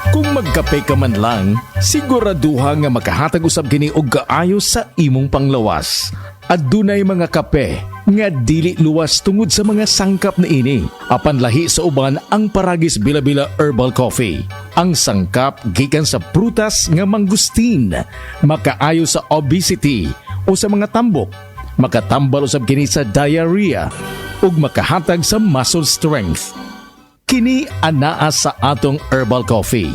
Kung magkape ka man lang, siguraduha nga makahatag usab kini og kaayo sa imong panglawas. At dunay mga kape nga dili luwas tungod sa mga sangkap na ini. Apan lahi sa uban ang Paragis Bila-Bila Herbal Coffee. Ang sangkap gikan sa prutas nga mangustin, makaayo sa obesity o sa mga tambok, makatambal usab kini sa diarrhea ug makahatag sa muscle strength. Kini anaa sa atong herbal coffee.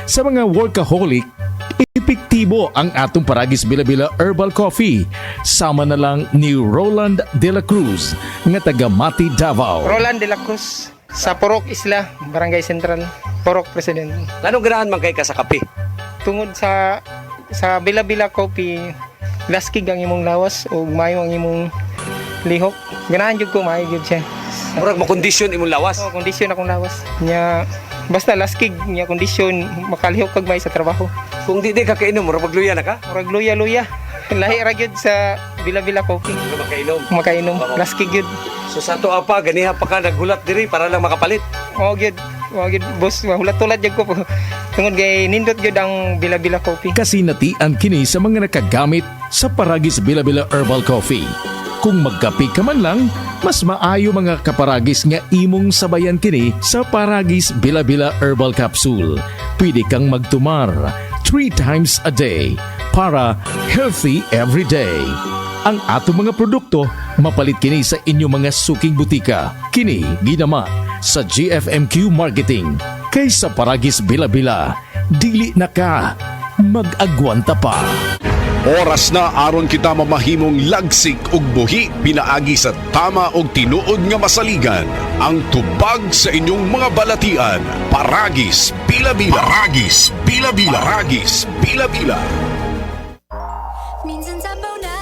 Sa mga workaholic, epektibo ang atong Paragis Bila-Bila Herbal Coffee. Sama na lang ni Roland De La Cruz nga taga Mati, Davao. Roland De La Cruz sa Purok Isla, Barangay Central, Purok President. Anong ganahan man kay ka sa kape? Tungod sa Bila-Bila Coffee, laskig ang imong lawas o mayo ang imong lihok. Ganahan jud ko maayo jud siya. Murag makondisyon imong lawas. Oh, kondisyon akong lawas. Nya basta laskig nya kondisyon makalihok kag may sa trabaho. Kung di ka kainom, murag magluya na ka? Murag luya-luya. Lahi ra gyud sa Bila-Bila Coffee. Ano makainom? Makainom, laskig gyud. So sa to apa, ganiha pa ka naghulat diri para lang makapalit. Oo gyud. Oo gyud boss, mahulat-hulat jud ko po. Tungod kay nindot gyud ang Bila-Bila Coffee. Kasinatian kini sa mga nakagamit sa Paragis Bila-Bila Herbal Coffee. Kung magkape ka man lang, mas maayo mga kaparagis nga imong sabayan kini sa Paragis Bila-Bila Herbal Capsule. Pwede kang magtumar 3 times a day para healthy every day. Ang atong mga produkto mapalit kini sa inyong mga suking butika. Kini ginama sa GFMQ Marketing. Kay sa Paragis Bila-Bila, dili na ka mag-agwanta pa. Oras na aron kita mamahimong lagsik ug buhi pinaagi sa tama og tinuod nga masaligan. Ang tubag sa inyong mga balatian. Paragis Bila-Bila. Paragis Bila-Bila. Paragis Bila-Bila. Minsan sabaw na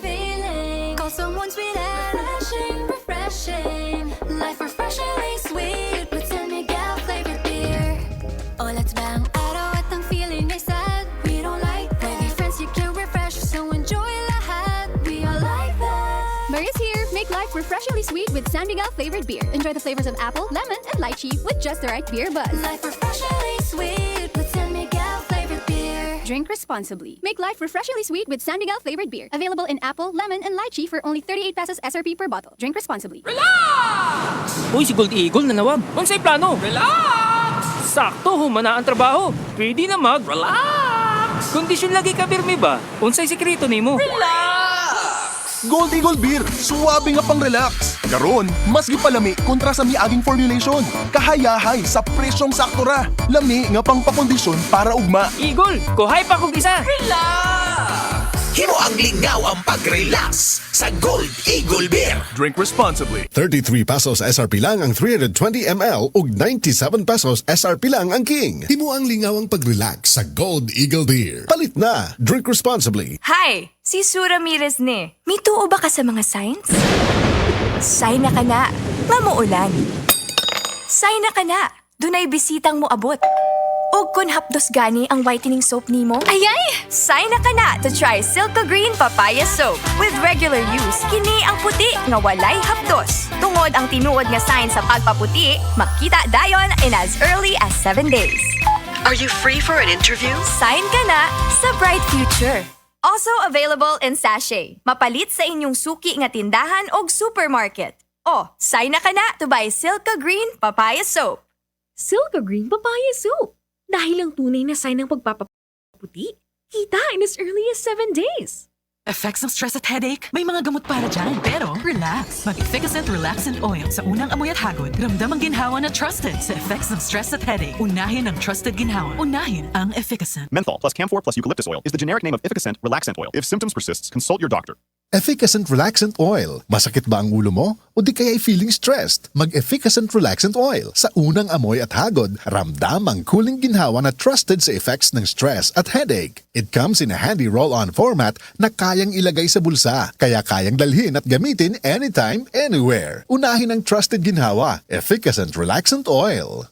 feeling. Call someone sweet and refreshing. Life refreshingly sweet with San Miguel flavored beer. Oh, let's bang araw at ang feeling ay sad. We don't like that. With your friends you can refresh, so enjoy lahat. We all like that. Murray's here. Make life refreshingly sweet with San Miguel flavored beer. Enjoy the flavors of apple, lemon, and lychee with just the right beer buzz. Life refreshingly sweet with San Miguel flavored beer. Drink responsibly. Make life refreshingly sweet with San Miguel flavored beer. Available in apple, lemon, and lychee for only 38 pesos SRP per bottle. Drink responsibly. Uy, si Gold Eagle nanawag. Unsay plano? Relax! Sakto, humana ang trabaho. Pwede na mag-relax! Kondisyon lagi ka birmi ba? Unsay sikreto nimo? Gold Eagle Beer, suwabe nga pang relax. Karon, mas gipalami kontra sa miaging formulation. Kahayahay sa presyong sakto ra. Lami nga pang pakondisyon para ugma. Eagle, kuhay pa kong isa! Himo ang lingaw ang pag-relax sa Gold Eagle Beer. Drink responsibly. 33 pesos SRP lang ang 320 ml ug 97 pesos SRP lang ang King. Himo ang lingaw ang pag-relax sa Gold Eagle Beer. Palit na. Drink responsibly. Hi! Si Sue Ramirez ni. May tuo ba ka sa mga signs? Sign na ka na. Mamuulan. Sign na ka na. Dunay bisitang mo abot. Og kun hapdos gani ang whitening soap nimo. Ayay! Sign na ka na to try Silco Green Papaya Soap. With regular use, kini ang puti nga walay hapdos. Tungod ang tinuod nga sign sa pagpaputi, makita dayon in as early as 7 days. Are you free for an interview? Sign ka na sa bright future. Also available in sachet. Mapalit sa inyong suki nga tindahan og supermarket. O, sign na ka na to buy Silco Green Papaya Soap. Silco Green Papaya Soap. Dahil ang tunay na sign ng pagpapaputi, kita in as early as 7 days. Effects ng stress at headache? May mga gamot para dyan, pero relax. Mag-Efficacent Relaxant Oil sa unang amoy at hagod. Ramdam ang ginhawa na trusted sa effects ng stress at headache. Unahin ang trusted ginhawa. Unahin ang Efficacent. Menthol plus Camphor plus eucalyptus oil is the generic name of Efficacent Relaxant Oil. If symptoms persist, consult your doctor. Efficacent Relaxant Oil. Masakit ba ang ulo mo? O di kaya'y feeling stressed? Mag-Efficacent Relaxant Oil. Sa unang amoy at hagod, ramdam ang cooling ginhawa na trusted sa effects ng stress at headache. It comes in a handy roll-on format na kayang ilagay sa bulsa, kaya kayang dalhin at gamitin anytime, anywhere. Unahin ang trusted ginhawa, Efficacent Relaxant Oil.